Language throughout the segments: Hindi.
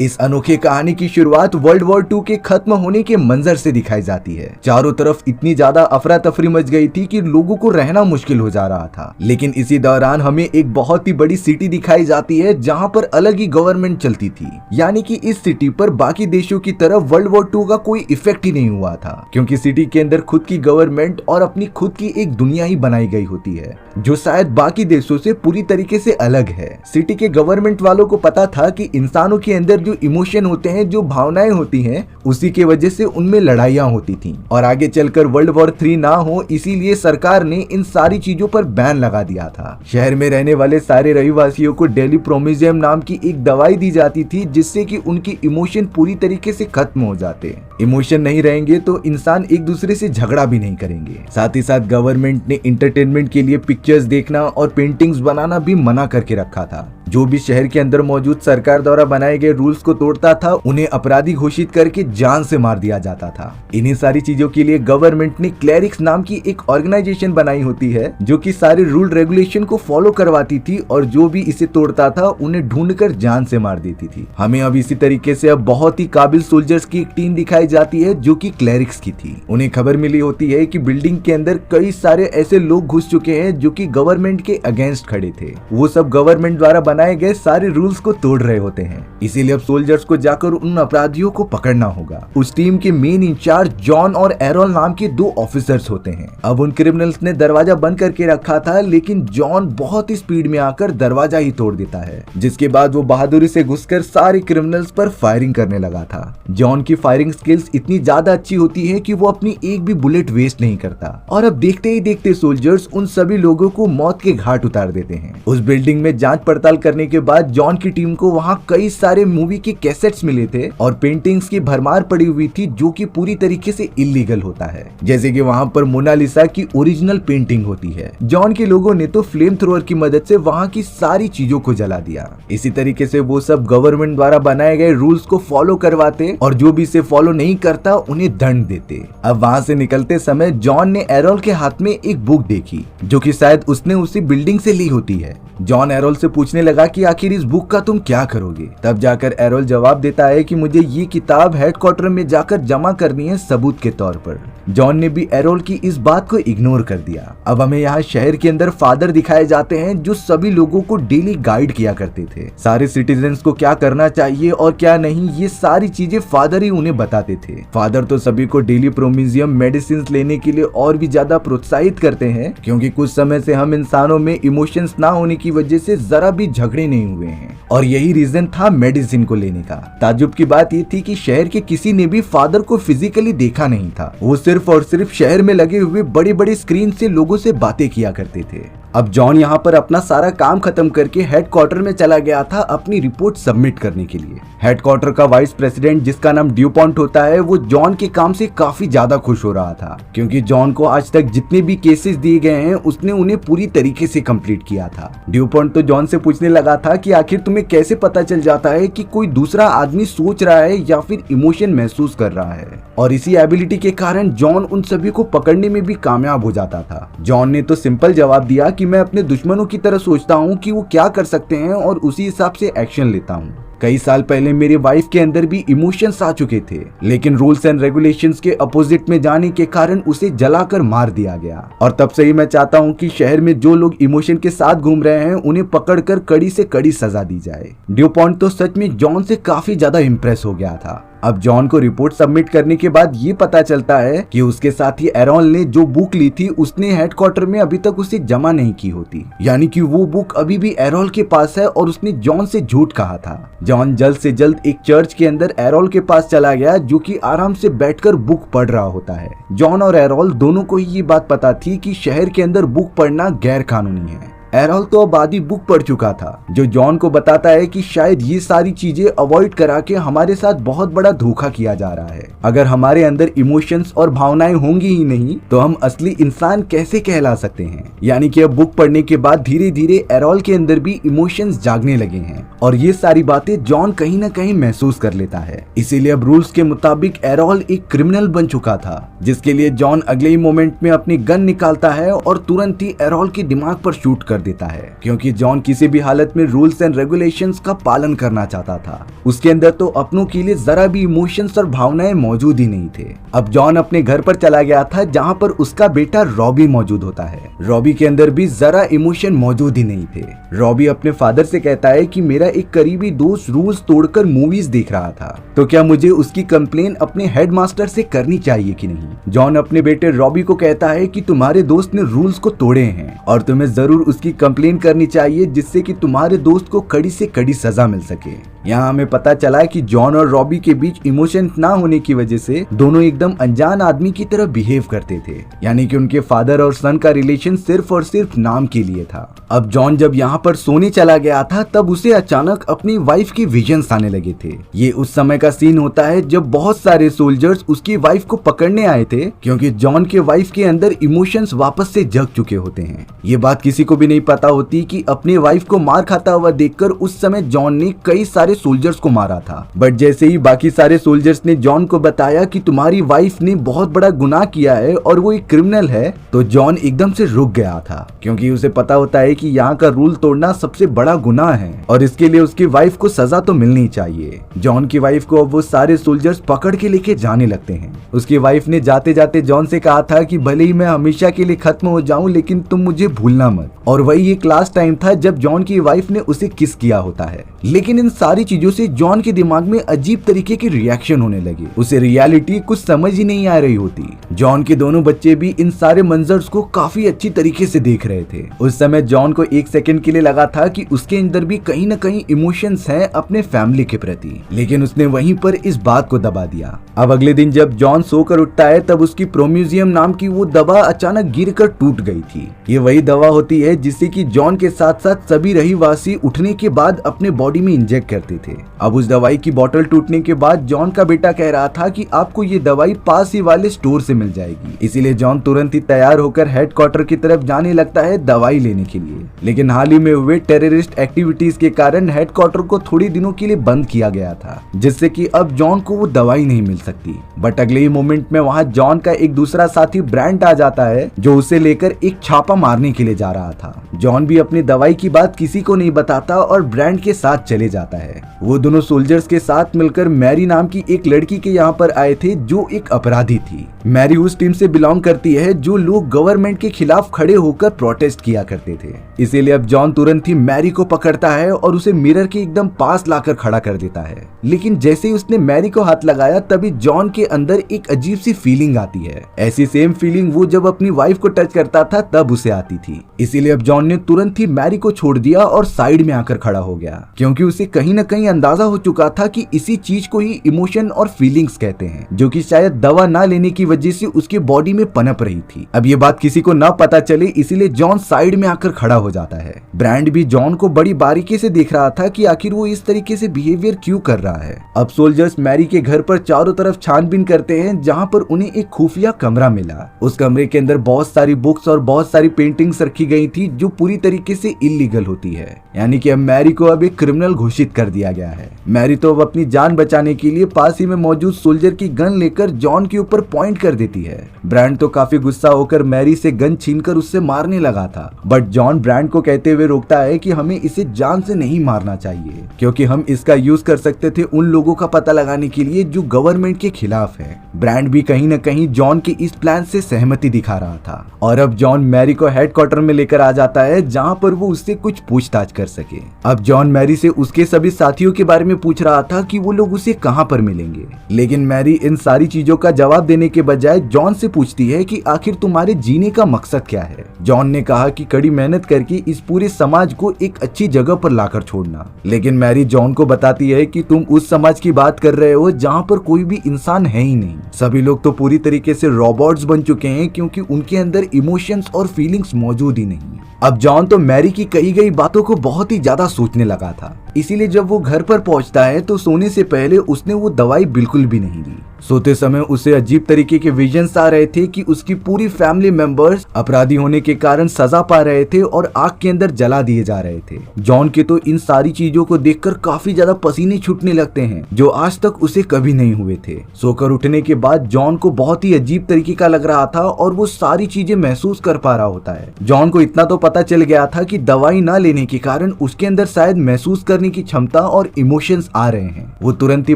इस अनोखे कहानी की शुरुआत वर्ल्ड वॉर 2 के खत्म होने के मंजर से दिखाई जाती है। चारों तरफ इतनी ज्यादा अफरा तफरी मच गई थी कि लोगों को रहना मुश्किल हो जा रहा था। लेकिन इसी दौरान हमें एक बहुत ही बड़ी सिटी दिखाई जाती है जहां पर अलग ही गवर्नमेंट चलती थी। यानी कि इस सिटी पर बाकी देशों की तरह वर्ल्ड वॉर 2 का कोई इफेक्ट ही नहीं हुआ था, क्योंकि सिटी के अंदर खुद की गवर्नमेंट और अपनी खुद की एक दुनिया ही बनाई गई होती है जो शायद बाकी देशों से पूरी तरीके से अलग है। सिटी के गवर्नमेंट वालों को पता था कि इंसानों के अंदर जो इमोशन होते हैं, जो भावनाएं होती हैं, उसी के वजह से उनमें लड़ाइयां होती थीं और आगे चलकर वर्ल्ड वॉर 3 ना हो, इसीलिए सरकार ने इन सारी चीजों पर बैन लगा दिया था। शहर में रहने वाले सारे रहिवासियों को डेली प्रोमिजियम नाम की एक दवाई दी जाती थी जिससे कि उनकी इमोशन पूरी तरीके से खत्म हो जाते। इमोशन नहीं रहेंगे तो इंसान एक दूसरे से झगड़ा भी नहीं करेंगे। साथ ही साथ गवर्नमेंट ने एंटरटेनमेंट के लिए पिक्चर्स देखना और पेंटिंग्स बनाना भी मना करके रखा था। जो भी शहर के अंदर मौजूद सरकार द्वारा बनाए गए रूल्स को तोड़ता था उन्हें अपराधी घोषित करके जान से मार दिया जाता था। इन्हीं सारी चीजों के लिए गवर्नमेंट ने क्लेरिक्स नाम की एक ऑर्गेनाइजेशन बनाई होती है जो कि सारे रूल रेगुलेशन को फॉलो करवाती थी और जो भी इसे तोड़ता था उन्हें ढूंढकर जान से मार देती थी। हमें अब इसी तरीके से अब बहुत ही काबिल सोल्जर्स की एक टीम दिखाई जाती है जो कि क्लेरिक्स की थी। उन्हें खबर मिली होती है कि बिल्डिंग के अंदर कई सारे ऐसे लोग घुस चुके हैं जो कि गवर्नमेंट के अगेंस्ट खड़े थे। वो सब गवर्नमेंट द्वारा बनाए गए सारे रूल्स को तोड़ रहे होते हैं, इसीलिए अब सोल्जर्स को जाकर उन अपराधियों को पकड़ना होगा। उस टीम के मेन इंचार्ज जॉन और एरोल नाम के 2 ऑफिसर्स होते हैं। अब उन क्रिमिनल्स ने दरवाजा बंद करके रखा था, लेकिन जॉन बहुत ही स्पीड में आकर दरवाजा ही तोड़ देता है, जिसके बाद वो बहादुरी से घुसकर सारे क्रिमिनल्स पर फायरिंग करने लगा था। जॉन की फायरिंग स्किल्स इतनी ज्यादा अच्छी होती है कि वो अपनी एक भी बुलेट वेस्ट नहीं करता और अब देखते ही देखते सोल्जर्स उन सभी लोगों को मौत के घाट उतार देते हैं। उस बिल्डिंग में जांच पड़ताल करने के बाद जॉन की टीम को वहां कई सारे मूवी के कैसेट्स मिले थे और पेंटिंग्स की भरमार पड़ी हुई थी जो कि पूरी तरीके से इलीगल होता है। जैसे कि वहां पर मोनालिसा की ओरिजिनल पेंटिंग होती है। जॉन के लोगों ने तो फ्लेम थ्रोअर की मदद से वहां की सारी चीजों को जला दिया। इसी तरीके से वो सब गवर्नमेंट द्वारा बनाए गए रूल्स को फॉलो करवाते और जो भी इसे फॉलो नहीं करता उन्हें दंड देते। अब वहां से निकलते समय जॉन ने एरोल के हाथ में एक बुक देखी जो कि शायद उसने उसी बिल्डिंग से ली होती है। जॉन एरोल से पूछने लगा कि आखिर इस बुक का तुम क्या करोगे। तब जाकर एरोल जवाब देता है कि मुझे ये किताब हेडक्वार्टर में जाकर जमा करनी है सबूत के तौर पर। जॉन ने भी एरोल की इस बात को इग्नोर कर दिया। अब हमें यहाँ शहर के अंदर फादर दिखाए जाते हैं जो सभी लोगों को डेली गाइड किया करते थे। सारे सिटीजन्स को क्या करना चाहिए और क्या नहीं, ये सारी चीजें फादर ही उन्हें बताते थे। फादर तो सभी को डेली प्रोमिजियम मेडिसिन लेने के लिए और भी ज्यादा प्रोत्साहित करते हैं, क्योंकि कुछ समय से हम इंसानों में इमोशंस ना होने की वजह से जरा भी झगड़े नहीं हुए हैं और यही रीजन था मेडिसिन को लेने का। ताज्जुब की बात ये थी कि शहर के किसी ने भी फादर को फिजिकली देखा नहीं था। वो सिर्फ और सिर्फ शहर में लगे हुए बड़ी बड़ी स्क्रीन से लोगों से बातें किया करते थे। अब जॉन यहाँ पर अपना सारा काम खत्म करके हेडक्वार्टर में चला गया था अपनी रिपोर्ट सबमिट करने के लिए। हेडक्वार्टर का वाइस प्रेसिडेंट जिसका नाम ड्यूपॉन्ट होता है, वो जॉन के काम से काफी ज्यादा खुश हो रहा था, क्योंकि जॉन को आज तक जितने भी केसेस दिए गए हैं उसने उन्हें पूरी तरीके से कंप्लीट किया था। ड्यूपॉन्ट तो जॉन से पूछने लगा था कि आखिर तुम्हें कैसे पता चल जाता है कि कोई दूसरा आदमी सोच रहा है या फिर इमोशन महसूस कर रहा है। और इसी एबिलिटी के कारण जॉन उन सभी को पकड़ने में भी कामयाब हो जाता था। जॉन ने तो सिंपल जवाब दिया कि मैं अपने दुश्मनों की तरह सोचता हूँ कि वो क्या कर सकते हैं और उसी हिसाब से एक्शन लेता हूँ। कई साल पहले मेरे वाइफ के अंदर भी इमोशंस आ चुके थे, लेकिन रूल्स एंड रेगुलेशंस के अपोजिट में जाने के कारण उसे जलाकर मार दिया गया। और तब से ही मैं चाहता हूँ कि शहर में जो लोग इमोशन के साथ घूम रहे हैं उन्हें पकड़कर कड़ी से कड़ी सजा दी जाए। ड्यूपॉन्ट तो सच में जॉन से काफी ज्यादा इम्प्रेस हो गया था। अब जॉन को रिपोर्ट सबमिट करने के बाद ये पता चलता है कि उसके साथ ही एरोल ने जो बुक ली थी उसने हेडक्वार्टर में अभी तक उसे जमा नहीं की होती, यानी कि वो बुक अभी भी एरोल के पास है और उसने जॉन से झूठ कहा था। जॉन जल्द से जल्द एक चर्च के अंदर एरोल के पास चला गया जो कि आराम से बैठकर बुक पढ़ रहा होता है। जॉन और एरोल दोनों को ही ये बात पता थी कि शहर के अंदर बुक पढ़ना गैर कानूनी है। एरोल तो अब आधी बुक पढ़ चुका था, जो जॉन को बताता है कि शायद ये सारी चीजें अवॉइड करा के हमारे साथ बहुत बड़ा धोखा किया जा रहा है। अगर हमारे अंदर इमोशंस और भावनाएं होंगी ही नहीं तो हम असली इंसान कैसे कहला सकते हैं। यानी कि अब बुक पढ़ने के बाद धीरे धीरे एरोल के अंदर भी इमोशंस जागने लगे हैं और ये सारी बातें जॉन कहीं ना कहीं महसूस कर लेता है। इसीलिए अब रूल्स के मुताबिक एरोल एक क्रिमिनल बन चुका था, जिसके लिए जॉन अगले ही मोमेंट में अपनी गन निकालता है और तुरंत ही एरोल के दिमाग पर शूट कर देता है, क्योंकि जॉन किसी भी हालत में रूल्स एंड रेगुलेशंस का पालन करना चाहता था। उसके अंदर तो अपनों के लिए जरा भी इमोशंस और भावनाएं मौजूद ही नहीं थे। अब जॉन अपने घर पर चला गया था, जहाँ पर उसका बेटा रॉबी मौजूद होता है। रॉबी के अंदर भी जरा इमोशन मौजूद ही नहीं थे। रॉबी अपने फादर से कहता है कि मेरा एक करीबी दोस्त रूल्स तोड़कर मूवीज देख रहा था, तो क्या मुझे उसकी कंप्लेन अपने हेडमास्टर से करनी चाहिए कि नहीं। जॉन अपने बेटे रॉबी को कहता है कि तुम्हारे दोस्त ने रूल्स को तोड़े हैं और तुम्हें जरूर उसकी कंप्लेन करनी चाहिए, जिससे कि तुम्हारे दोस्त को कड़ी से कड़ी सजा मिल सके। यहाँ हमें पता चला कि जॉन और रॉबी के बीच इमोशन ना होने की वजह से दोनों एकदम अनजान आदमी की तरह बिहेव करते थे, यानी कि उनके फादर और सन का रिलेशन सिर्फ और सिर्फ नाम के लिए था। अब जॉन जब यहाँ पर सोने चला गया था, तब उसे अचानक अपनी वाइफ की विजन्स आने लगे थे। ये उस समय का सीन होता है जब बहुत सारे सोल्जर्स उसकी वाइफ को पकड़ने आए थे, क्योंकि जॉन के वाइफ के अंदर इमोशंस वापस से जग चुके होते हैं। ये बात किसी को भी नहीं पता होती कि अपनी वाइफ को मार खाता हुआ देखकर उस समय जॉन ने कई सारे सोल्जर्स को मारा था। बट जैसे ही बाकी सारे सोल्जर्स ने जॉन को बताया कि तुम्हारी वाइफ ने बहुत बड़ा गुनाह किया है और वो एक क्रिमिनल है, तो जॉन एकदम से रुक गया था, क्योंकि उसे पता होता है कि यहाँ का रूल तोड़ना सबसे बड़ा गुनाह है और इसके लिए उसकी वाइफ को सजा तो मिलनी चाहिए। जॉन की वाइफ को अब वो सारे सोल्जर्स पकड़ के लेके जाने लगते हैं। उसकी वाइफ ने जाते जाते जॉन से कहा था कि भले ही मैं हमेशा के लिए खत्म हो जाऊं, लेकिन तुम मुझे भूलना मत। और वही एक लास्ट टाइम था जब जॉन की वाइफ ने उसे किस किया होता है। लेकिन इन सारी चीजों से जॉन के दिमाग में अजीब तरीके के रिएक्शन होने लगे। उसे रियलिटी कुछ समझ ही नहीं आ रही होती। जॉन के दोनों बच्चे भी इन सारे मंजर्स को काफी अच्छी तरीके से देख रहे थे। उस समय जॉन को एक सेकंड के लिए लगा था कि उसके अंदर भी कहीं न कहीं इमोशंस हैं अपने फैमिली के प्रति, लेकिन उसने वहीं पर इस बात को दबा दिया। अब अगले दिन जब जॉन सोकर उठता है, तब उसकी प्रोम्यूजियम नाम की वो दवा अचानक गिरकर टूट गई थी। ये वही दवा होती है जिससे कि जॉन के साथ साथ सभी रहीवासी उठने के बाद अपने बॉडी में इंजेक्ट करते थे। अब उस दवाई की बोतल टूटने के बाद जॉन का बेटा कह रहा था कि आपको ये दवाई पास ही वाले स्टोर से मिल जाएगी। इसीलिए जॉन तुरंत ही तैयार होकर हेडक्वार्टर की तरफ जाने लगता है दवाई लेने के लिए। लेकिन हाल ही में हुए टेररिस्ट एक्टिविटीज के कारण हेडक्वार्टर को थोड़ी दिनों के लिए बंद किया गया था, जिससे कि अब जॉन को वो दवाई नहीं मिल सकती। बट अगले ही मोमेंट में वहाँ जॉन का एक दूसरा साथी ब्रांड आ जाता है, जो उसे लेकर एक छापा मारने के लिए जा रहा था। जॉन भी अपनी दवाई की बात किसी को नहीं बताता और ब्रांड के साथ चले जाता है। वो दोनों सोल्जर्स के साथ मिलकर मैरी नाम की एक लड़की के यहाँ पर आए थे, जो एक अपराधी थी। मैरी उस टीम से बिलोंग करती है जो लोग गवर्नमेंट के खिलाफ खड़े होकर प्रोटेस्ट किया करते थे। इसीलिए अब जॉन तुरंत ही मैरी को पकड़ता है और उसे मिरर के एकदम पास लाकर खड़ा कर देता है। लेकिन जैसे ही उसने मैरी को हाथ लगाया, तभी जॉन के अंदर एक अजीब सी फीलिंग आती है। ऐसी सेम फीलिंग वो जब अपनी वाइफ को टच करता था तब उसे आती थी। इसीलिए अब जॉन ने तुरंत ही मैरी को छोड़ दिया और साइड में आकर खड़ा हो गया, क्योंकि उसे कहीं न कहीं अंदाजा हो चुका था कि इसी चीज को ही इमोशन और फीलिंग्स कहते हैं, जो कि शायद दवा ना लेने की वजह से उसके बॉडी में पनप रही थी। अब ये बात किसी को ना पता चले, इसीलिए जॉन साइड में आकर खड़ा हो जाता है। ब्रांड भी जॉन को बड़ी बारीकी से देख रहा था कि आखिर वो इस तरीके से बिहेवियर क्यों कर रहा है। अब सोल्जर्स मैरी के घर पर चारों तरफ छानबीन करते हैं, जहाँ पर उन्हें एक खुफिया कमरा मिला। उस कमरे के अंदर बहुत सारी बुक्स और बहुत सारी पेंटिंग्स रखी गई थी, जो पूरी तरीके से इलीगल होती है, यानी कि अब मैरी को अब एक क्रिमिनल घोषित कर दिया गया है। मैरी तो अब अपनी जान बचाने के लिए पास ही में मौजूद सोल्जर की गन लेकर जॉन के ऊपर पॉइंट कर देती है। ब्रांड तो काफी गुस्सा होकर मैरी से गन छीनकर उससे मारने लगा था, बट जॉन ब्रांड को कहते हुए रोकता है कि हमें इसे जान से नहीं मारना चाहिए, क्योंकि हम इसका यूज कर सकते थे उन लोगों का पता लगाने के लिए जो गवर्नमेंट के खिलाफ है। ब्रांड भी कहीं न कहीं जॉन के इस प्लान से सहमति दिखा रहा था और अब जॉन मैरी को हेडक्वार्टर में लेकर आ जाता है, जहां पर वो उससे कुछ पूछताछ कर सके। अब जॉन मैरी से उसके सभी साथियों के बारे में पूछ रहा था कि वो लोग उसे कहां पर मिलेंगे, लेकिन मैरी इन सारी चीजों का जवाब देने के बजाय जॉन से पूछती है कि आखिर तुम्हारे जीने का मकसद क्या है। जॉन ने कहा कि कड़ी मेहनत करके इस पूरे समाज को एक अच्छी जगह पर लाकर छोड़ना, लेकिन मैरी जॉन को बताती है कि तुम उस समाज की बात कर रहे हो जहां पर कोई भी इंसान है ही नहीं। सभी लोग तो पूरी तरीके से रोबोट्स बन चुके हैं, क्योंकि उनके अंदर इमोशंस और फीलिंग्स मौजूद ही नहीं। अब जॉन तो मैरी की कही गई बातों को बहुत ही ज्यादा सोचने लगा था, इसीलिए जब वो घर पर पहुंचता है तो सोने से पहले उसने वो दवाई बिल्कुल भी नहीं ली। सोते समय उसे अजीब तरीके के विजन्स आ रहे थे कि उसकी पूरी फैमिली मेंबर्स अपराधी होने के कारण सजा पा रहे थे और आग के अंदर जला दिए जा रहे थे। जॉन के तो इन सारी चीजों को देखकर काफी ज्यादा पसीने छूटने लगते हैं जो आज तक उसे कभी नहीं हुए थे। सोकर उठने के बाद जॉन को बहुत ही अजीब तरीके का लग रहा था और वो सारी चीजें महसूस कर पा रहा होता है। जॉन को इतना तो पता चल गया था कि दवाई ना लेने के कारण उसके अंदर शायद महसूस करने की क्षमता और इमोशंस आ रहे हैं। वो तुरंत ही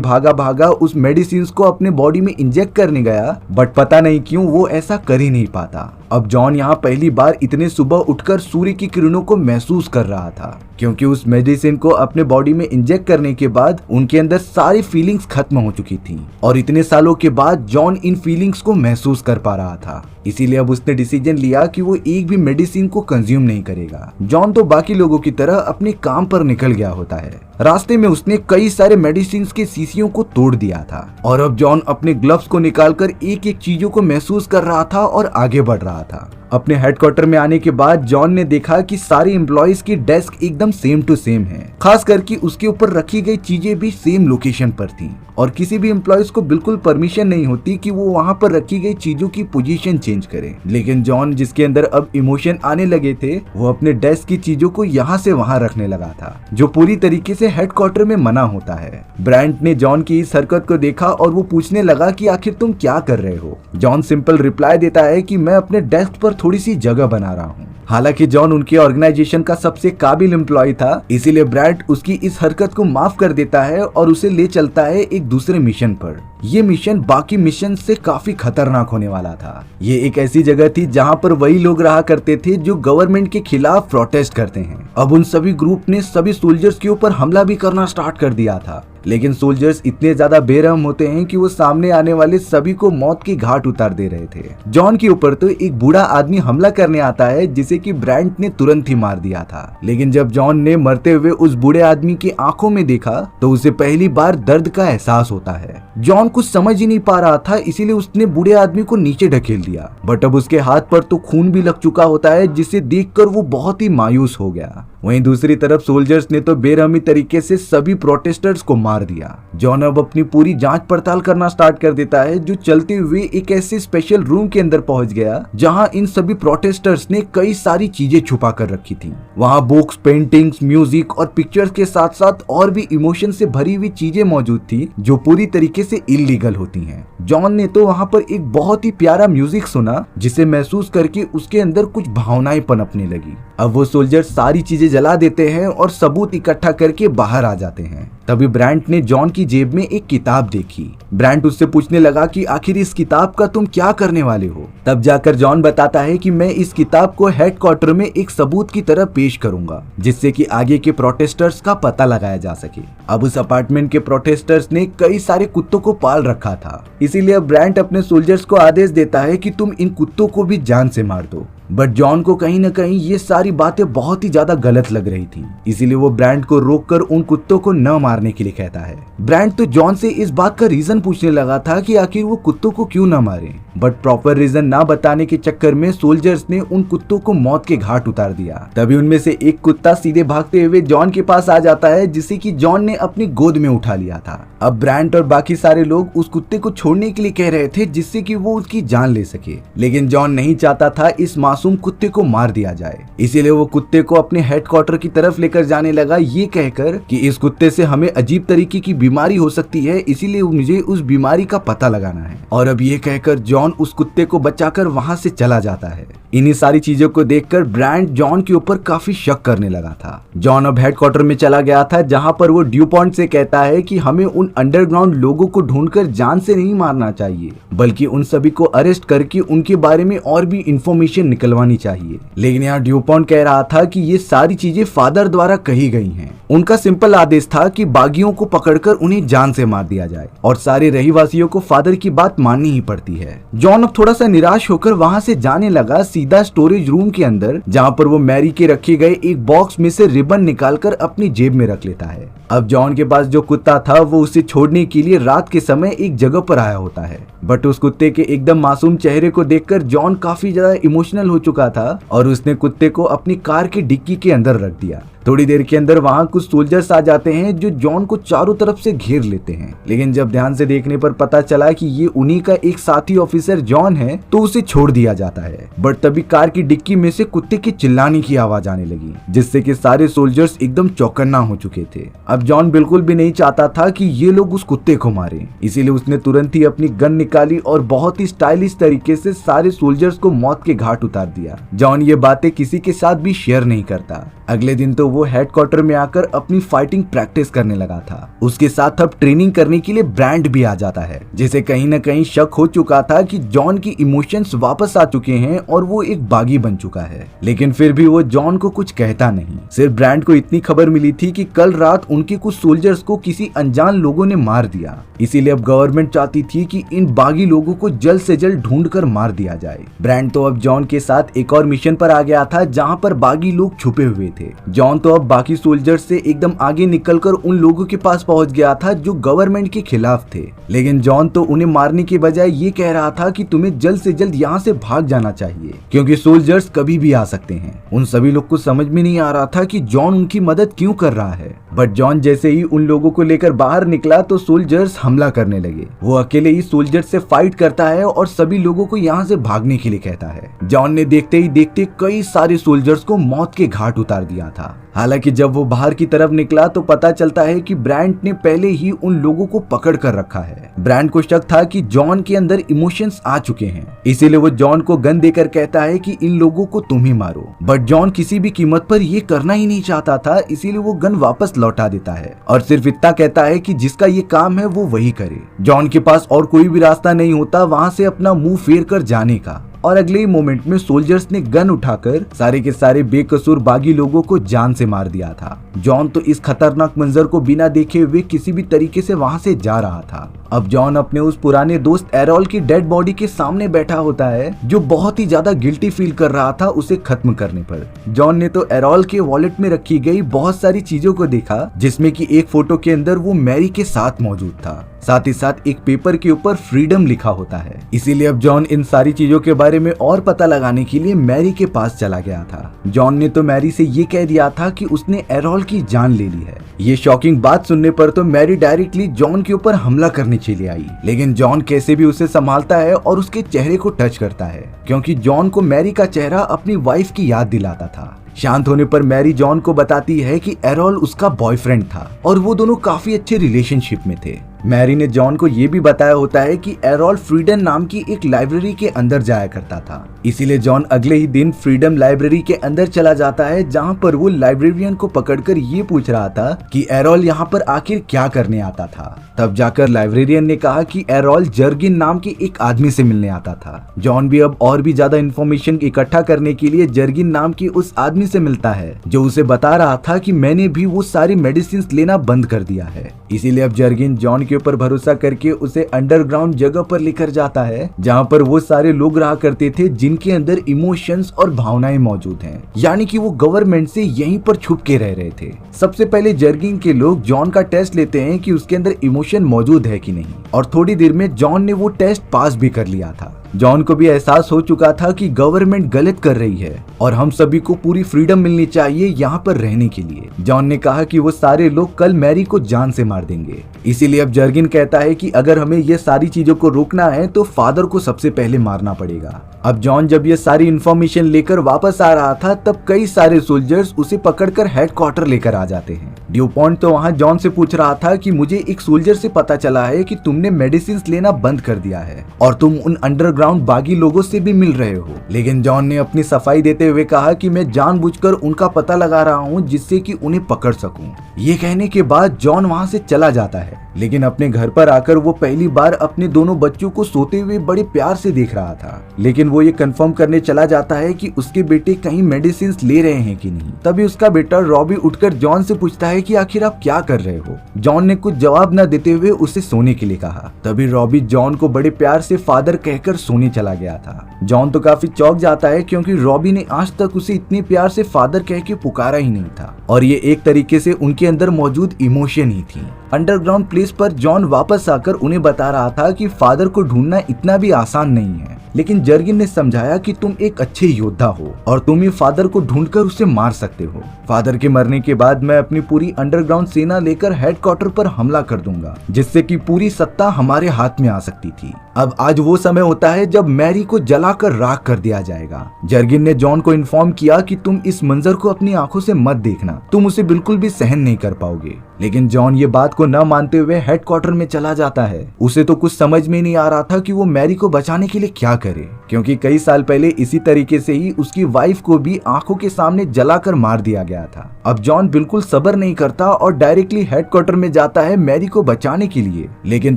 भागा भागा उस मेडिसिन को अपने बॉडी में इंजेक्ट करने गया, बट पता नहीं क्यों वो ऐसा कर ही नहीं पाता। अब जॉन यहाँ पहली बार इतने सुबह उठकर सूर्य की किरणों को महसूस कर रहा था, क्योंकि उस मेडिसिन को अपने बॉडी में इंजेक्ट करने के बाद उनके अंदर सारी फीलिंग्स खत्म हो चुकी थी और इतने सालों के बाद जॉन इन फीलिंग्स को महसूस कर पा रहा था। इसीलिए अब उसने डिसीजन लिया कि वो एक भी मेडिसिन को कंज्यूम नहीं करेगा। जॉन तो बाकी लोगों की तरह अपने काम पर निकल गया होता है। रास्ते में उसने कई सारे मेडिसिन के शीशियों को तोड़ दिया था और अब जॉन अपने ग्लव्स को निकालकर एक एक चीजों को महसूस कर रहा था और आगे बढ़ रहा था। अपने हेडक्वार्टर में आने के बाद जॉन ने देखा कि सारे एम्प्लॉइज की डेस्क एकदम सेम टू सेम है, खास करके उसके ऊपर रखी गई चीजें भी सेम लोकेशन पर थी और किसी भी एम्प्लॉइज को बिल्कुल परमिशन नहीं होती कि वो वहां पर रखी गई चीजों की पोजीशन चेंज करे। लेकिन जॉन, जिसके अंदर अब इमोशन आने लगे थे, वो अपने डेस्क की चीजों को यहाँ से वहां रखने लगा था, जो पूरी तरीके से हेडक्वार्टर में मना होता है। ब्रांट ने जॉन की इस हरकत को देखा और वो पूछने लगा कि आखिर तुम क्या कर रहे हो। जॉन सिंपल रिप्लाई देता है कि मैं अपने डेस्क पर थोड़ी सी जगह बना रहा हूँ। हालांकि जॉन उनके ऑर्गेनाइजेशन का सबसे काबिल एम्प्लॉय था, इसीलिए ब्रैड उसकी इस हरकत को माफ कर देता है और उसे ले चलता है एक दूसरे मिशन पर। ये मिशन बाकी मिशन से काफी खतरनाक होने वाला था। ये एक ऐसी जगह थी जहां पर वही लोग रहा करते थे जो गवर्नमेंट के खिलाफ प्रोटेस्ट करते हैं। अब उन सभी ग्रुप ने सभी सोल्जर्स के ऊपर हमला भी करना स्टार्ट कर दिया था, लेकिन सोल्जर्स इतने ज्यादा बेरहम होते हैं कि वो सामने आने वाले सभी को मौत की घाट उतार दे रहे थे। जॉन के ऊपर तो एक बूढ़ा आदमी हमला करने आता है जिसे कि ब्रांट ने तुरंत ही मार दिया था, लेकिन जब जॉन ने मरते हुए उस बूढ़े आदमी की आंखों में देखा तो उसे पहली बार दर्द का एहसास होता है। जॉन कुछ समझ ही नहीं पा रहा था, इसीलिए उसने बूढ़े आदमी को नीचे ढकेल दिया, बट अब उसके हाथ पर तो खून भी लग चुका होता है, जिसे देखकर वो बहुत ही मायूस हो गया। वहीं दूसरी तरफ सोल्जर्स ने तो बेरहमी तरीके से सभी प्रोटेस्टर्स को मार दिया। जॉन अब अपनी पूरी जांच पड़ताल करना स्टार्ट कर देता है, जो चलते हुए एक ऐसे स्पेशल रूम के अंदर पहुंच गया जहां इन सभी प्रोटेस्टर्स ने कई सारी चीजें छुपा कर रखी थी। वहां बुक्स, पेंटिंग्स, म्यूजिक और पिक्चर्स के साथ साथ और भी इमोशन से भरी हुई चीजें मौजूद थी जो पूरी तरीके से इलीगल होती हैं। जॉन ने तो वहां पर एक बहुत ही प्यारा म्यूजिक सुना, जिसे महसूस करके उसके अंदर कुछ भावनाएं पनपने लगी। अब वो सोल्जर सारी चीजें जला देते हैं और सबूत इकट्ठा करके बाहर आ जाते हैं। तभी ब्रांट ने जॉन की जेब में एक किताब देखी। ब्रांट उससे पूछने लगा कि आखिर इस किताब का तुम क्या करने वाले हो। तब जाकर जॉन बताता है कि मैं इस किताब को हेडक्वार्टर में एक सबूत की तरह पेश करूंगा, जिससे कि आगे के प्रोटेस्टर्स का पता लगाया जा सके। अब उस अपार्टमेंट के प्रोटेस्टर्स ने कई सारे कुत्तों को पाल रखा था, इसीलिए ब्रांट अपने सोल्जर्स को आदेश देता है कि तुम इन कुत्तों को भी जान से मार दो। बट जॉन को कहीं न कहीं ये सारी बातें बहुत ही ज्यादा गलत लग रही थी, इसीलिए वो ब्रांट को रोककर उन कुत्तों को न मारने के लिए कहता है। ब्रांट तो जॉन से इस बात का रीजन पूछने लगा था कि आखिर वो कुत्तों को क्यों न मारे, बट प्रॉपर रीजन ना बताने के चक्कर में सोल्जर्स ने उन कुत्तों को मौत के घाट उतार दिया। तभी उनमें से एक कुत्ता सीधे भागते हुए जॉन के पास आ जाता है, जिसे कि जॉन ने अपनी गोद में उठा लिया था। अब ब्रांट और बाकी सारे लोग उस कुत्ते को छोड़ने के लिए कह रहे थे, जिससे कि वो उसकी जान ले सके, लेकिन जॉन नहीं चाहता था इस मासूम कुत्ते को मार दिया जाए। इसीलिए वो कुत्ते को अपने हेडक्वार्टर की तरफ लेकर जाने लगा, ये कहकर कि इस कुत्ते से हमें अजीब तरीके की बीमारी हो सकती है, इसीलिए मुझे उस बीमारी का पता लगाना है। और अब ये कहकर जॉन उस कुत्ते को बचाकर वहां से चला जाता है। इन्हीं सारी चीजों को देखकर ब्रांट जॉन के ऊपर काफी शक करने लगा था। जॉन अब हेडक्वार्टर में चला गया था, जहां पर वो ड्यूपॉन्ट से कहता है कि हमें उन अंडरग्राउंड लोगों को ढूंढकर जान से नहीं मारना चाहिए, बल्कि उन सभी को अरेस्ट करके उनके बारे में और भी इंफॉर्मेशन निकलवानी चाहिए। लेकिन यहाँ ड्यूपॉन्ट कह रहा था कि ये सारी चीजें फादर द्वारा कही गई हैं। उनका सिंपल आदेश था कि बागियों को पकड़कर उन्हें जान से मार दिया जाए और सारे रहीवासियों को फादर की बात माननी ही पड़ती है। जॉन अब थोड़ा सा निराश होकर वहां से जाने लगा सीधा स्टोरेज रूम के अंदर, जहां पर वो मैरी के रखे गए एक बॉक्स में से रिबन निकालकर अपनी जेब में रख लेता है। अब जॉन के पास जो कुत्ता था वो उसे छोड़ने के लिए रात के समय एक जगह पर आया होता है, बट उस कुत्ते के एकदम मासूम चेहरे को देखकर जॉन काफी ज्यादा इमोशनल हो चुका था और उसने कुत्ते को अपनी कार की डिक्की के अंदर रख दिया। थोड़ी देर के अंदर वहाँ कुछ सोल्जर्स आ जाते हैं जो जॉन को चारों तरफ से घेर लेते हैं, लेकिन जब ध्यान से देखने पर पता चला कि ये उन्हीं का एक साथी ऑफिसर जॉन है तो उसे छोड़ दिया जाता है। बट तभी कार की डिक्की में से कुत्ते के चिल्लाने की आवाज आने लगी, जिससे कि सारे सोल्जर्स एकदम चौकन्ना हो चुके थे। अब जॉन बिल्कुल भी नहीं चाहता था कि ये लोग उस कुत्ते को मारे, इसीलिए उसने तुरंत ही अपनी गन निकाली और बहुत ही स्टाइलिश तरीके से सारे सोल्जर्स को मौत के घाट उतार दिया। जॉन ये बातें किसी के साथ भी शेयर नहीं करता। अगले दिन तो वो हेडक्वार्टर में आकर अपनी फाइटिंग प्रैक्टिस करने लगा था। उसके साथ अब ट्रेनिंग करने के लिए ब्रांड भी आ जाता है, जिसे कहीं न कहीं शक हो चुका था कि जॉन की इमोशंस वापस आ चुके हैं और वो एक बागी बन चुका है। लेकिन फिर भी वो जॉन को कुछ कहता नहीं। सिर्फ ब्रांड को इतनी खबर मिली थी कि कल रात उनके कुछ सोल्जर्स को किसी अनजान लोगों ने मार दिया, इसीलिए अब गवर्नमेंट चाहती थी कि इन बागी लोगों को जल्द से जल्द ढूंढ कर मार दिया जाए। ब्रांड तो अब जॉन के साथ एक और मिशन पर आ गया था जहाँ पर बागी लोग छुपे हुए थे। जॉन तो अब बाकी सोल्जर्स से एकदम आगे निकलकर उन लोगों के पास पहुंच गया था जो गवर्नमेंट के खिलाफ थे, लेकिन जॉन तो उन्हें मारने के बजाय ये कह रहा था कि तुम्हें जल्द से जल्द यहाँ से भाग जाना चाहिए, क्योंकि सोल्जर्स कभी भी आ सकते हैं। उन सभी लोग को समझ में नहीं आ रहा था कि जॉन उनकी मदद क्यों कर रहा है। बट जॉन जैसे ही उन लोगों को लेकर बाहर निकला तो सोल्जर्स हमला करने लगे। वो अकेले ही सोल्जर्स से फाइट करता है और सभी लोगों को यहाँ से भागने के लिए कहता है। जॉन ने देखते ही देखते कई सारे सोल्जर्स को मौत के घाट उतार दिया था। हालांकि जब वो बाहर की तरफ निकला तो पता चलता है कि ब्रांड ने पहले ही उन लोगों को पकड़ कर रखा है। ब्रांड को शक था कि जॉन के अंदर इमोशंस आ चुके हैं, इसीलिए वो जॉन को गन देकर कहता है कि इन लोगों को तुम ही मारो। बट जॉन किसी भी कीमत पर ये करना ही नहीं चाहता था, इसीलिए वो गन वापस लौटा देता है और सिर्फ इतना कहता है कि जिसका ये काम है वो वही करे। जॉन के पास और कोई भी रास्ता नहीं होता वहाँ से अपना मुंह फेर कर जाने का, और अगले ही मोमेंट में सोल्जर्स ने गन उठाकर सारे के सारे बेकसूर बागी लोगों को जान से मार दिया था। जॉन तो इस खतरनाक मंजर को बिना देखे हुए किसी भी तरीके से वहां से जा रहा था। अब जॉन अपने उस पुराने दोस्त एरोल की डेड बॉडी के सामने बैठा होता है, जो बहुत ही ज्यादा गिल्टी फील कर रहा था उसे खत्म करने पर। जॉन ने तो एरोल के वॉलेट में रखी गई बहुत सारी चीजों को देखा, जिसमें कि एक फोटो के अंदर वो मैरी के साथ मौजूद था, साथ ही साथ एक पेपर के ऊपर फ्रीडम लिखा होता है। इसीलिए अब जॉन इन सारी चीजों के बारे में और पता लगाने के लिए मैरी के पास चला गया था। जॉन ने तो मैरी से ये कह दिया था कि उसने एरोल की जान ले ली है। ये शॉकिंग बात सुनने पर तो मैरी डायरेक्टली जॉन के ऊपर हमला करने चली आई, लेकिन जॉन कैसे भी उसे संभालता है और उसके चेहरे को टच करता है, क्योंकि जॉन को मैरी का चेहरा अपनी वाइफ की याद दिलाता था। शांत होने पर मैरी जॉन को बताती है कि एरोल उसका बॉयफ्रेंड था और वो दोनों काफी अच्छे रिलेशनशिप में थे। मैरी ने जॉन को ये भी बताया होता है कि एरोल फ्रीडम नाम की एक लाइब्रेरी के अंदर जाया करता था, इसीलिए जॉन अगले ही दिन फ्रीडम लाइब्रेरी के अंदर चला जाता है, जहाँ पर वो लाइब्रेरियन को पकड़कर ये पूछ रहा था कि एरोल यहाँ पर आखिर क्या करने आता था। तब जाकर लाइब्रेरियन ने कहा कि एरोल जर्गिन नाम के एक आदमी से मिलने आता था। जॉन भी अब और भी ज्यादा इन्फॉर्मेशन इकट्ठा करने के लिए जर्गिन नाम के उस आदमी से मिलता है, जो उसे बता रहा था कि मैंने भी वो सारी मेडिसिन लेना बंद कर दिया है। इसीलिए अब जर्गिन जॉन के ऊपर भरोसा करके उसे अंडरग्राउंड जगह पर लेकर जाता है, जहाँ पर वो सारे लोग रहा करते थे जिनके अंदर इमोशंस और भावनाएं मौजूद हैं, यानी कि वो गवर्नमेंट से यहीं पर छुप के रह रहे थे। सबसे पहले जर्गिन के लोग जॉन का टेस्ट लेते हैं कि उसके अंदर इमोशन मौजूद है कि नहीं, और थोड़ी देर में जॉन ने वो टेस्ट पास भी कर लिया था। जॉन को भी एहसास हो चुका था कि गवर्नमेंट गलत कर रही है और हम सभी को पूरी फ्रीडम मिलनी चाहिए यहाँ पर रहने के लिए। जॉन ने कहा कि वो सारे लोग कल मैरी को जान से मार देंगे, इसीलिए अब जर्गिन कहता है कि अगर हमें ये सारी चीजों को रोकना है तो फादर को सबसे पहले मारना पड़ेगा। अब जॉन जब ये सारी इन्फॉर्मेशन लेकर वापस आ रहा था, तब कई सारे सोल्जर्स उसे पकड़कर हेडक्वार्टर लेकर आ जाते हैं। ड्यूपॉन्ट तो वहाँ जॉन से पूछ रहा था कि मुझे एक सोल्जर से पता चला है कि तुमने मेडिसिन लेना बंद कर दिया है और तुम उन अंडरग्राउंड बागी लोगों से भी मिल रहे हो। लेकिन जॉन ने अपनी सफाई देते हुए कहा कि मैं जानबूझकर उनका पता लगा रहा हूँ जिससे कि उन्हें पकड़ सकूं। ये कहने के बाद जॉन वहाँ से चला जाता है, लेकिन अपने घर पर आकर वो पहली बार अपने दोनों बच्चों को सोते हुए बड़े प्यार से देख रहा था। लेकिन वो ये कंफर्म करने चला जाता है कि उसके बेटे कहीं मेडिसिन ले रहे हैं कि नहीं। तभी उसका बेटा रॉबी उठकर जॉन से पूछता है कि आखिर आप क्या कर रहे हो। जॉन ने कुछ जवाब न देते हुए उसे सोने के लिए कहा। तभी रॉबी जॉन को बड़े प्यार से फादर कहकर सोने चला गया था। जॉन तो काफी चौंक जाता है, क्योंकि रॉबी ने आज तक उसे इतने प्यार से फादर कह के पुकारा ही नहीं था, और ये एक तरीके से उनके अंदर मौजूद इमोशन ही थी। अंडरग्राउंड प्लेस पर जॉन वापस आकर उन्हें बता रहा था कि फादर को ढूंढना इतना भी आसान नहीं है, लेकिन जर्गिन ने समझाया कि तुम एक अच्छे योद्धा हो और तुम ही फादर को ढूंढकर उसे मार सकते हो। फादर के मरने के बाद मैं अपनी पूरी अंडरग्राउंड सेना लेकर हेडक्वार्टर पर हमला कर दूंगा, जिससे कि पूरी सत्ता हमारे हाथ में आ सकती थी। अब आज वो समय होता है जब मैरी को जलाकर राख कर दिया जाएगा। जर्गिन ने जॉन को इन्फॉर्म किया कि तुम इस मंजर को अपनी आंखों से मत देखना, तुम उसे बिल्कुल भी सहन नहीं कर पाओगे। लेकिन जॉन ये बात को न मानते हुए हेडक्वार्टर में चला जाता है। उसे तो कुछ समझ में नहीं आ रहा था कि वो मैरी को बचाने के लिए क्या करे, क्योंकि कई साल पहले इसी तरीके से ही उसकी वाइफ को भी आंखों के सामने जलाकर मार दिया गया था। अब जॉन बिल्कुल सब्र नहीं करता और डायरेक्टली हेडक्वार्टर में जाता है मैरी को बचाने के लिए, लेकिन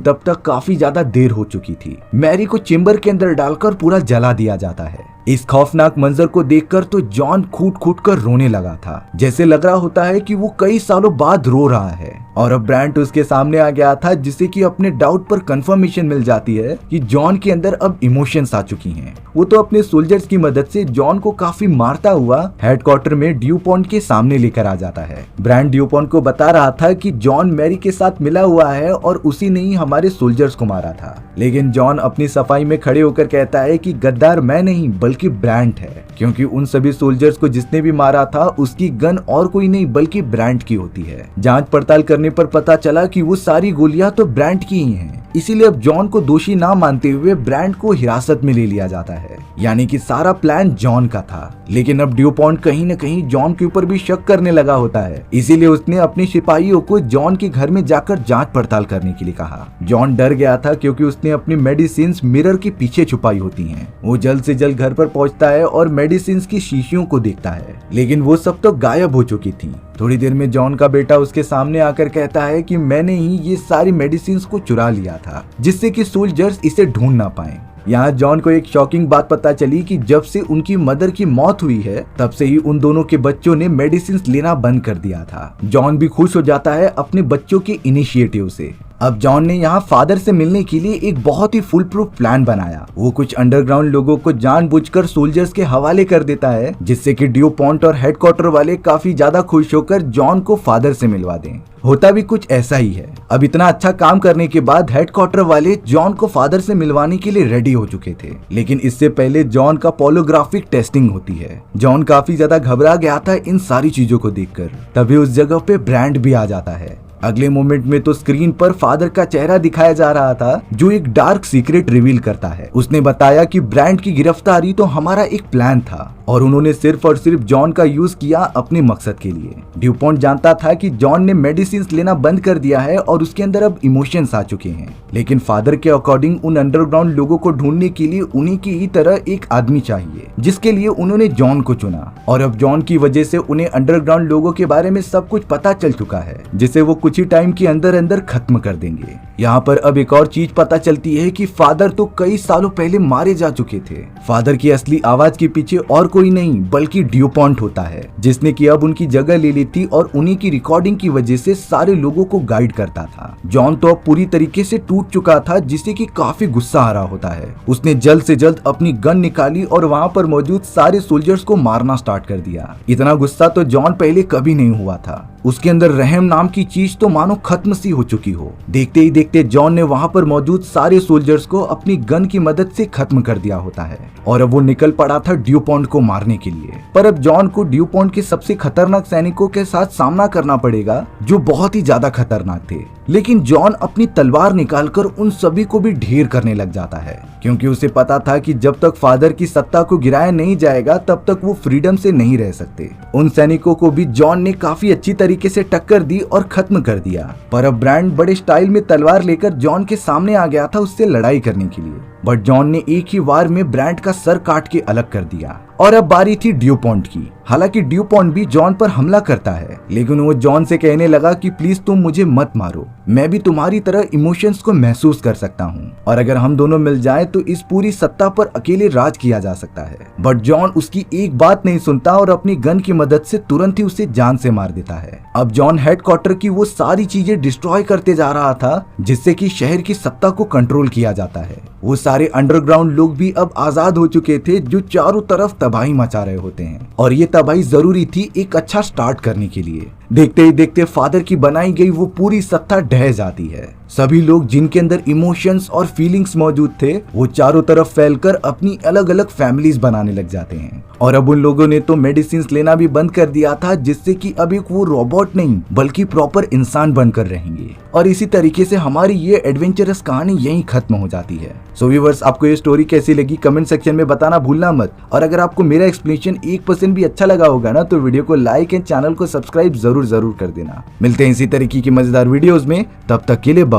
तब तक काफी ज्यादा देर हो चुकी थी। मैरी को चेम्बर के अंदर डालकर पूरा जला दिया जाता है। इस खौफनाक मंजर को देखकर तो जॉन कूट कर रोने लगा था, जैसे लग रहा होता है कि वो कई सालों बाद रो रहा है। और अब ब्रांट उसके सामने आ गया था, जिससे कि अपने डाउट पर कंफर्मेशन मिल जाती है कि जॉन के अंदर अब इमोशंस आ चुकी हैं। वो तो अपने सोल्जर्स की मदद से जॉन को काफी मारता हुआ हेडक्वार्टर में ड्यूपॉन्ट के सामने लेकर आ जाता है। ब्रांट ड्यूपॉन्ट को बता रहा था कि जॉन मैरी के साथ मिला हुआ है और उसी ने ही हमारे सोल्जर्स को मारा था, लेकिन जॉन अपनी सफाई में खड़े होकर कहता है कि गद्दार मैं नहीं बल्कि ब्रांट है, क्योंकि उन सभी सोल्जर्स को जिसने भी मारा था उसकी गन और कोई नहीं बल्कि ब्रांट की होती है। जांच पड़ताल करने पर पता चला कि वो सारी गोलियां तो ब्रांट की ही हैं। इसीलिए अब जॉन को दोषी ना मानते हुए ब्रांट को हिरासत में ले लिया जाता है, यानी कि सारा प्लान जॉन का था। लेकिन अब ड्यूपॉन्ट कहीं न कहीं जॉन के ऊपर भी शक करने लगा होता है, इसीलिए उसने अपने सिपाहियों को जॉन के घर में जाकर जांच पड़ताल करने के लिए कहा। जॉन डर गया था क्योंकि उसने अपनी मेडिसिन मिरर के पीछे छुपाई होती हैं। वो जल्द से जल्द घर पर पहुंचता है और मेडिसिन की शीशियों को देखता है, लेकिन वो सब तो गायब हो चुकी थी। थोड़ी देर में जॉन का बेटा उसके सामने आकर कहता है कि मैंने ही ये सारी मेडिसिन को चुरा लिया था, जिससे कि सोल्जर्स इसे ढूंढ ना पाए। यहाँ जॉन को एक शॉकिंग बात पता चली कि जब से उनकी मदर की मौत हुई है, तब से ही उन दोनों के बच्चों ने मेडिसिन लेना बंद कर दिया था। जॉन भी खुश हो जाता है अपने बच्चों के इनिशिएटिव से। अब जॉन ने यहाँ फादर से मिलने के लिए एक बहुत ही फुल प्रूफ प्लान बनाया। वो कुछ अंडरग्राउंड लोगों को जानबूझकर सोल्जर्स के हवाले कर देता है, जिससे कि ड्यूपॉन्ट और हेडक्वार्टर वाले काफी ज्यादा खुश होकर जॉन को फादर से मिलवा दें। होता भी कुछ ऐसा ही है। अब इतना अच्छा काम करने के बाद हेडक्वार्टर वाले जॉन को फादर से मिलवाने के लिए रेडी हो चुके थे, लेकिन इससे पहले जॉन का पोलोग्राफिक टेस्टिंग होती है। जॉन काफी ज्यादा घबरा गया था इन सारी चीजों को देखकर। तभी उस जगह पे ब्रांड भी आ जाता है। अगले मोमेंट में तो स्क्रीन पर फादर का चेहरा दिखाया जा रहा था, जो एक डार्क सीक्रेट रिवील करता है। उसने बताया कि ब्रांड की गिरफ्तारी तो हमारा एक प्लान था और उन्होंने सिर्फ और सिर्फ जॉन का यूज किया अपने मकसद के लिए। ड्यूपॉन्ट जानता था कि जॉन ने मेडिसिन लेना बंद कर दिया है और उसके अंदर अब इमोशंस आ चुके हैं, लेकिन फादर के अकॉर्डिंग उन अंडरग्राउंड लोगों को ढूंढने के लिए उन्हीं की ही तरह एक आदमी चाहिए, जिसके लिए उन्होंने जॉन को चुना। और अब जॉन की वजह से उन्हें अंडरग्राउंड लोगों के बारे में सब कुछ पता चल चुका है, जिसे वो कुछ ही टाइम के अंदर अंदर खत्म कर देंगे। यहाँ पर अब एक और चीज पता चलती है कि फादर तो कई सालों पहले मारे जा चुके थे। फादर की असली आवाज के पीछे और कोई नहीं बल्कि ड्यूपॉन्ट होता है, जिसने कि अब उनकी जगह ले ली थी और उन्हीं की रिकॉर्डिंग की वजह से सारे लोगों को गाइड करता था। जॉन तो अब पूरी तरीके से टूट चुका था, जिससे कि काफी गुस्सा आ रहा होता है। उसने जल्द से जल्द अपनी गन निकाली और वहाँ पर मौजूद सारे सोल्जर्स को मारना स्टार्ट कर दिया। इतना गुस्सा तो जॉन पहले कभी नहीं हुआ था। उसके अंदर रहम नाम की चीज तो मानो खत्म सी हो चुकी हो। देखते ही देखते जॉन ने वहाँ पर मौजूद सारे सोल्जर्स को अपनी गन की मदद से खत्म कर दिया होता है और अब वो निकल पड़ा था ड्यूपॉन्ट को मारने के लिए। पर अब जॉन को ड्यूपॉन्ट के सबसे खतरनाक सैनिकों के साथ सामना करना पड़ेगा, जो बहुत ही ज्यादा खतरनाक थे। लेकिन जॉन अपनी तलवार निकालकर उन सभी को भी ढेर करने लग जाता है, क्योंकि उसे पता था कि जब तक फादर की सत्ता को गिराया नहीं जाएगा तब तक वो फ्रीडम से नहीं रह सकते। उन सैनिकों को भी जॉन ने काफी अच्छी तरीके से टक्कर दी और खत्म कर दिया। पर अब ब्रांड बड़े स्टाइल में तलवार लेकर जॉन के सामने आ गया था उससे लड़ाई करने के लिए, बट जॉन ने एक ही वार में ब्रांड का सर काट के अलग कर दिया। और अब बारी थी ड्यूपॉन्ट की। हालांकि ड्यूपॉन्ट भी जॉन पर हमला करता है, लेकिन वो जॉन से कहने लगा कि प्लीज तुम मुझे मत मारो, मैं भी तुम्हारी तरह इमोशंस को महसूस कर सकता हूँ और अगर हम दोनों मिल जाएं तो इस पूरी सत्ता पर अकेले राज किया जा सकता है। बट जॉन उसकी एक बात नहीं सुनता और अपनी गन की मदद से तुरंत ही उसे जान से मार देता है। अब जॉन हेडक्वार्टर की वो सारी चीजें डिस्ट्रॉय करते जा रहा था जिससे कि शहर की सत्ता को कंट्रोल किया जाता है। वो सारे अंडरग्राउंड लोग भी अब आजाद हो चुके थे जो चारों तरफ तबाही मचा रहे होते हैं, और ये तबाही जरूरी थी एक अच्छा स्टार्ट करने के लिए। देखते ही देखते फादर की बनाई गई वो पूरी सत्ता ढह जाती है। सभी लोग जिनके अंदर इमोशंस और फीलिंग्स मौजूद थे वो चारों तरफ फैलकर अपनी अलग अलग फैमिलीज बनाने लग जाते हैं। और अब उन लोगों ने तो मेडिसिन लेना भी बंद कर दिया था जिससे कि अब एक वो रोबोट नहीं बल्कि प्रॉपर इंसान बनकर रहेंगे। और इसी तरीके से हमारी ये एडवेंचरस कहानी यहीं खत्म हो जाती है। सो व्यूअर्स, आपको ये स्टोरी कैसी लगी कमेंट सेक्शन में बताना भूलना मत। और अगर आपको मेरा एक्सप्लेनेशन 1% भी अच्छा लगा होगा ना तो वीडियो को लाइक एंड चैनल को सब्सक्राइब जरूर कर देना। मिलते हैं इसी तरीके की मजेदार वीडियोस में, तब तक के लिए बाय।